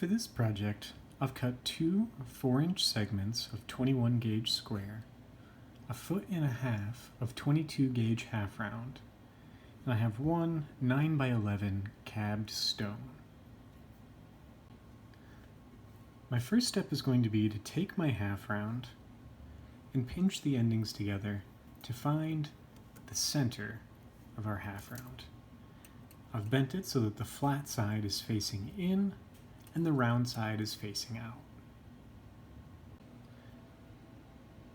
For this project, I've cut two 4-inch segments of 21 gauge square, a 1.5 foot of 22 gauge half round, and I have one 9x11 cabbed stone. My first step is going to be to take my half round and pinch the endings together to find the center of our half round. I've bent it so that the flat side is facing in and the round side is facing out.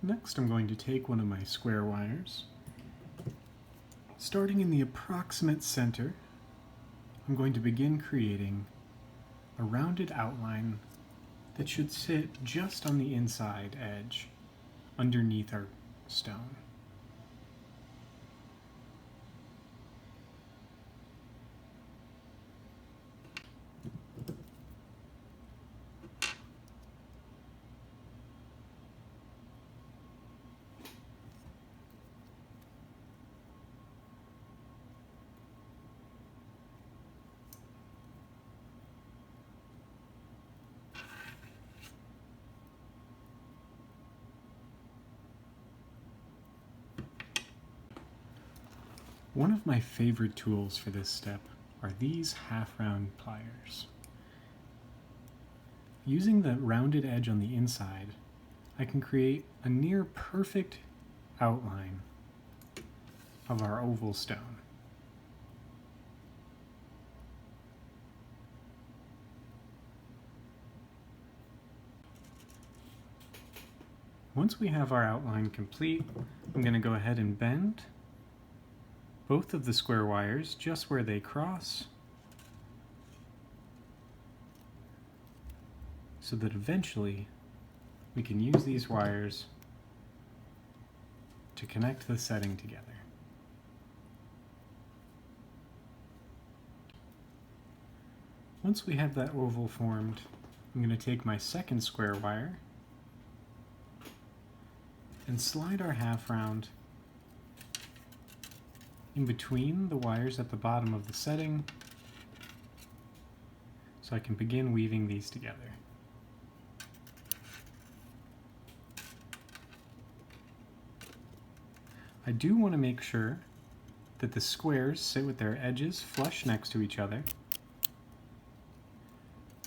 Next, I'm going to take one of my square wires. Starting in the approximate center, I'm going to begin creating a rounded outline that should sit just on the inside edge underneath our stone. One of my favorite tools for this step are these half-round pliers. Using the rounded edge on the inside, I can create a near perfect outline of our oval stone. Once we have our outline complete, I'm going to go ahead and bend both of the square wires just where they cross so that eventually we can use these wires to connect the setting together. Once we have that oval formed, I'm going to take my second square wire and slide our half round in between the wires at the bottom of the setting so I can begin weaving these together. I do want to make sure that the squares sit with their edges flush next to each other.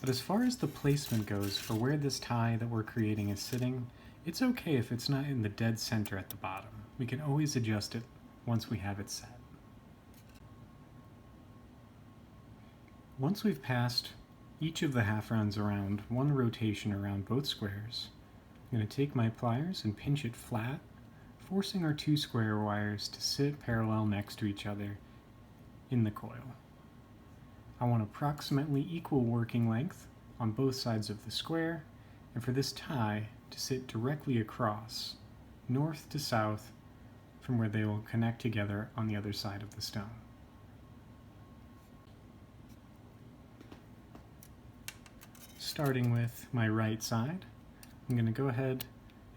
But as far as the placement goes for where this tie that we're creating is sitting, it's okay if it's not in the dead center at the bottom. We can always adjust it once we have it set. Once we've passed each of the half rounds around one rotation around both squares, I'm going to take my pliers and pinch it flat, forcing our two square wires to sit parallel next to each other in the coil. I want approximately equal working length on both sides of the square, and for this tie to sit directly across, north to south, from where they will connect together on the other side of the stone. Starting with my right side, I'm going to go ahead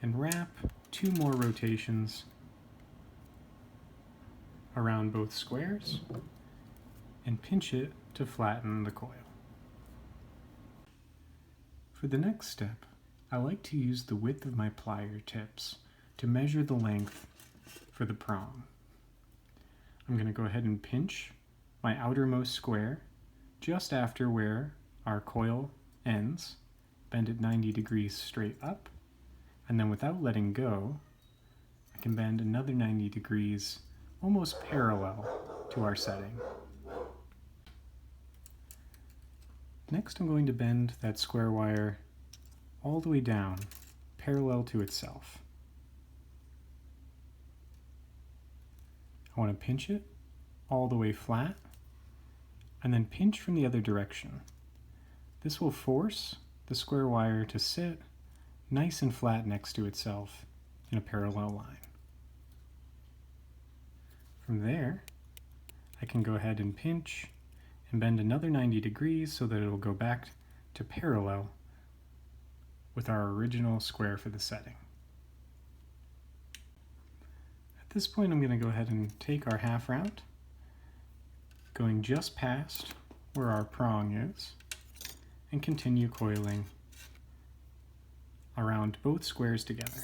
and wrap two more rotations around both squares and pinch it to flatten the coil. For the next step, I like to use the width of my plier tips to measure the length for the prong. I'm going to go ahead and pinch my outermost square just after where our coil ends, bend it 90 degrees straight up, and then without letting go, I can bend another 90 degrees almost parallel to our setting. Next, I'm going to bend that square wire all the way down, parallel to itself. I want to pinch it all the way flat, and then pinch from the other direction. This will force the square wire to sit nice and flat next to itself in a parallel line. From there, I can go ahead and pinch and bend another 90 degrees so that it will go back to parallel with our original square for the setting. At this point, I'm going to go ahead and take our half round, going just past where our prong is, and continue coiling around both squares together.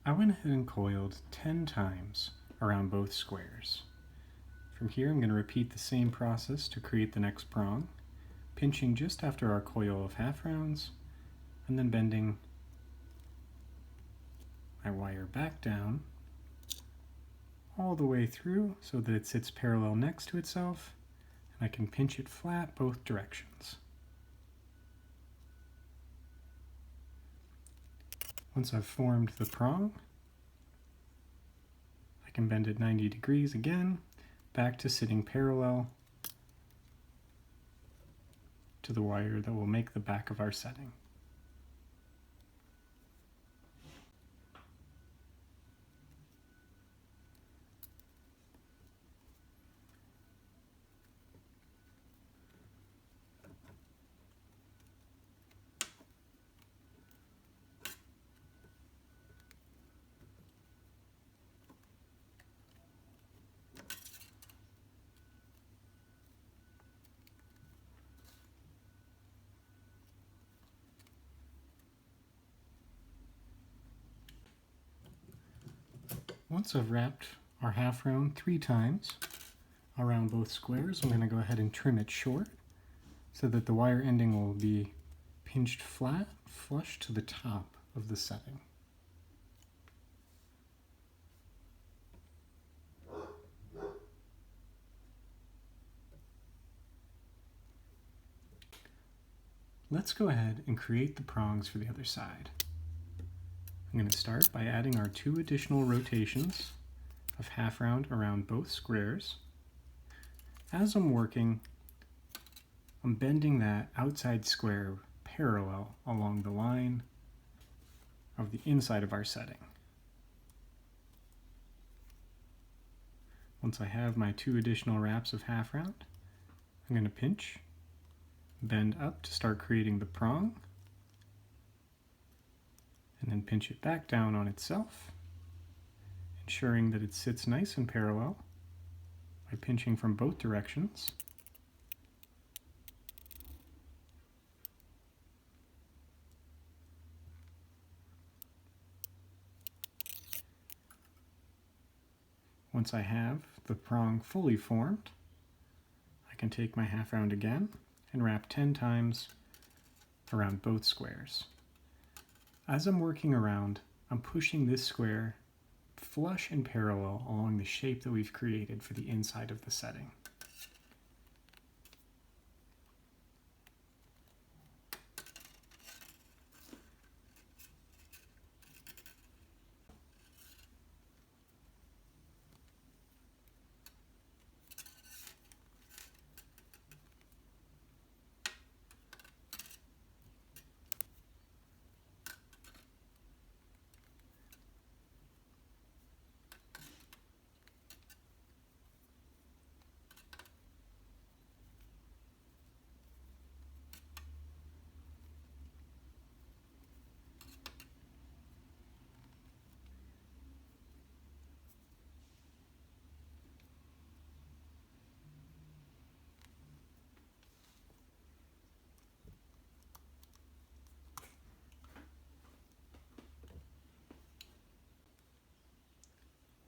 I went ahead and coiled 10 times around both squares. From here I'm going to repeat the same process to create the next prong, pinching just after our coil of half rounds, and then bending my wire back down all the way through so that it sits parallel next to itself, and I can pinch it flat both directions. Once I've formed the prong, I can bend it 90 degrees again, back to sitting parallel to the wire that will make the back of our setting. Once I've wrapped our half round 3 times around both squares, I'm going to go ahead and trim it short so that the wire ending will be pinched flat, flush to the top of the setting. Let's go ahead and create the prongs for the other side. I'm going to start by adding our 2 additional rotations of half round around both squares. As I'm working, I'm bending that outside square parallel along the line of the inside of our setting. Once I have my 2 additional wraps of half round, I'm going to pinch, bend up to start creating the prong, and then pinch it back down on itself, ensuring that it sits nice and parallel by pinching from both directions. Once I have the prong fully formed, I can take my half round again and wrap 10 times around both squares. As I'm working around, I'm pushing this square flush and parallel along the shape that we've created for the inside of the setting.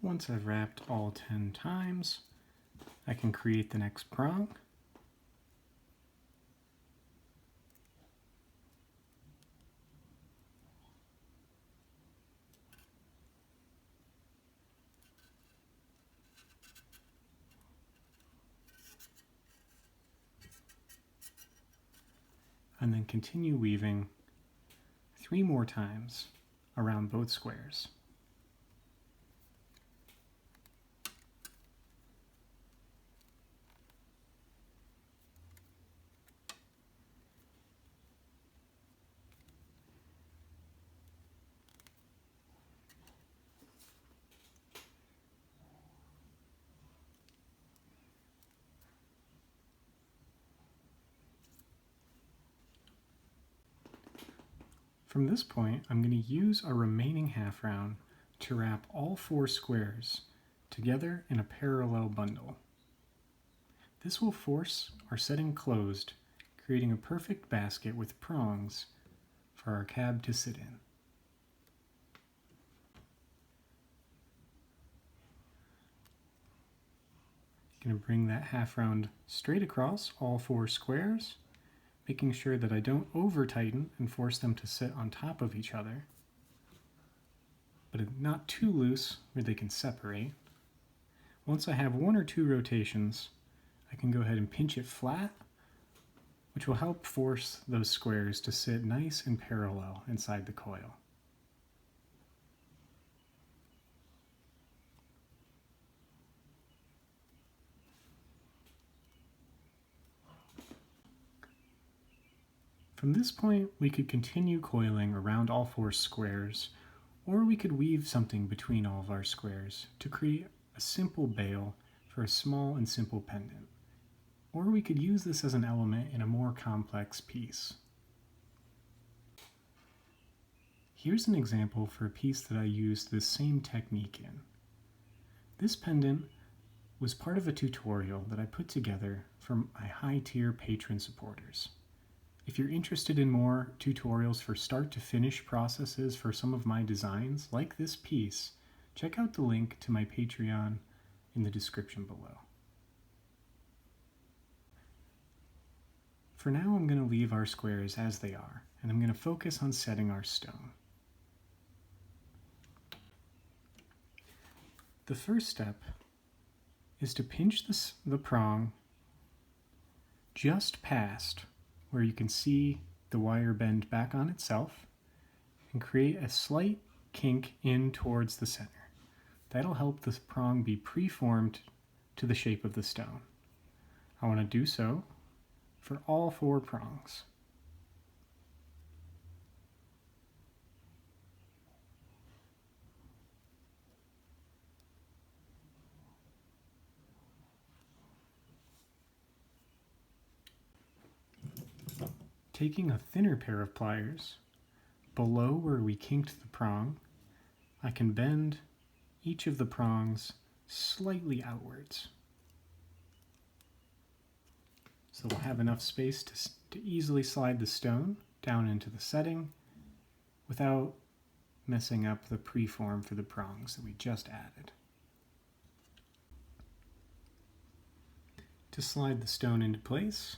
Once I've wrapped all 10 times, I can create the next prong. and then continue weaving 3 more times around both squares. From this point, I'm going to use our remaining half round to wrap all 4 squares together in a parallel bundle. This will force our setting closed, creating a perfect basket with prongs for our cab to sit in. I'm going to bring that half round straight across all 4 squares, making sure that I don't over tighten and force them to sit on top of each other, but not too loose where they can separate. Once I have 1 or 2 rotations, I can go ahead and pinch it flat, which will help force those squares to sit nice and parallel inside the coil. From this point, we could continue coiling around all 4 squares, or we could weave something between all of our squares to create a simple bail for a small and simple pendant. Or we could use this as an element in a more complex piece. Here's an example for a piece that I used this same technique in. This pendant was part of a tutorial that I put together for my high-tier patron supporters. If you're interested in more tutorials for start-to-finish processes for some of my designs, like this piece, check out the link to my Patreon in the description below. For now, I'm going to leave our squares as they are, and I'm going to focus on setting our stone. The first step is to pinch the prong just past where you can see the wire bend back on itself and create a slight kink in towards the center. That'll help the prong be preformed to the shape of the stone. I want to do so for all 4 prongs. Taking a thinner pair of pliers, below where we kinked the prong, I can bend each of the prongs slightly outwards. So we'll have enough space to easily slide the stone down into the setting without messing up the preform for the prongs that we just added. To slide the stone into place,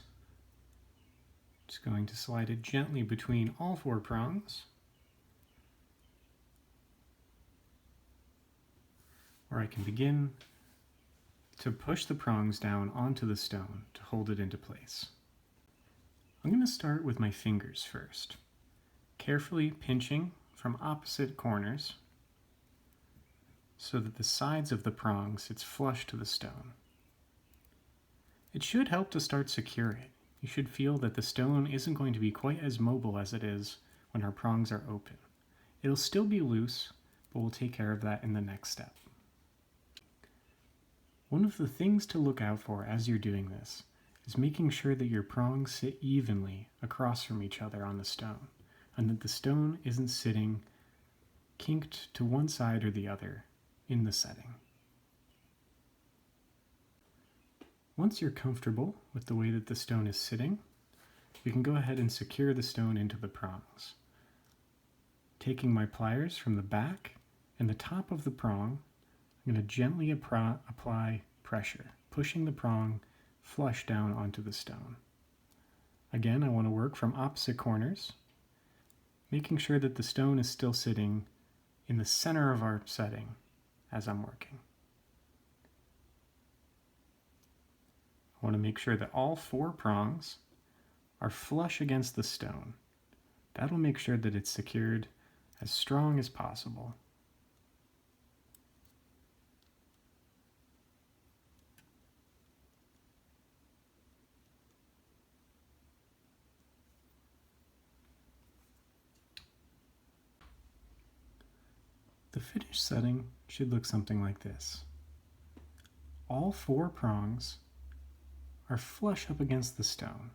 just going to slide it gently between all 4 prongs, where I can begin to push the prongs down onto the stone to hold it into place. I'm going to start with my fingers first, carefully pinching from opposite corners so that the sides of the prong sits flush to the stone. It should help to start secure it. You should feel that the stone isn't going to be quite as mobile as it is when our prongs are open. It'll still be loose, but we'll take care of that in the next step. One of the things to look out for as you're doing this is making sure that your prongs sit evenly across from each other on the stone, and that the stone isn't sitting kinked to one side or the other in the setting. Once you're comfortable with the way that the stone is sitting, you can go ahead and secure the stone into the prongs. Taking my pliers from the back and the top of the prong, I'm going to gently apply pressure, pushing the prong flush down onto the stone. Again, I want to work from opposite corners, making sure that the stone is still sitting in the center of our setting as I'm working. I want to make sure that all 4 prongs are flush against the stone. That'll make sure that it's secured as strong as possible. The finished setting should look something like this. All 4 prongs are flush up against the stone,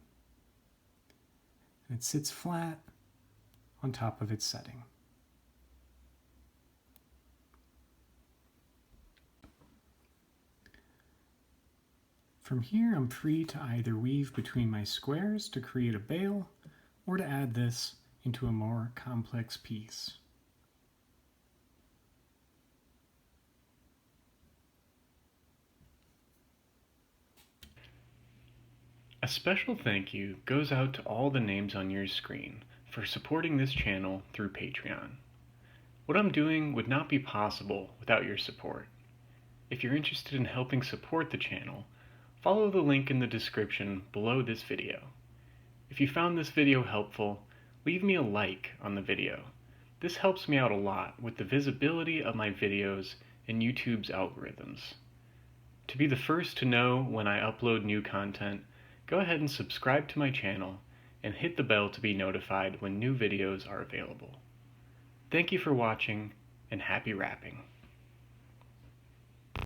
and it sits flat on top of its setting. From here, I'm free to either weave between my squares to create a bail, or to add this into a more complex piece. A special thank you goes out to all the names on your screen for supporting this channel through Patreon. What I'm doing would not be possible without your support. If you're interested in helping support the channel, follow the link in the description below this video. If you found this video helpful, leave me a like on the video. This helps me out a lot with the visibility of my videos in YouTube's algorithms. To be the first to know when I upload new content, go ahead and subscribe to my channel and hit the bell to be notified when new videos are available. Thank you for watching, and happy wrapping.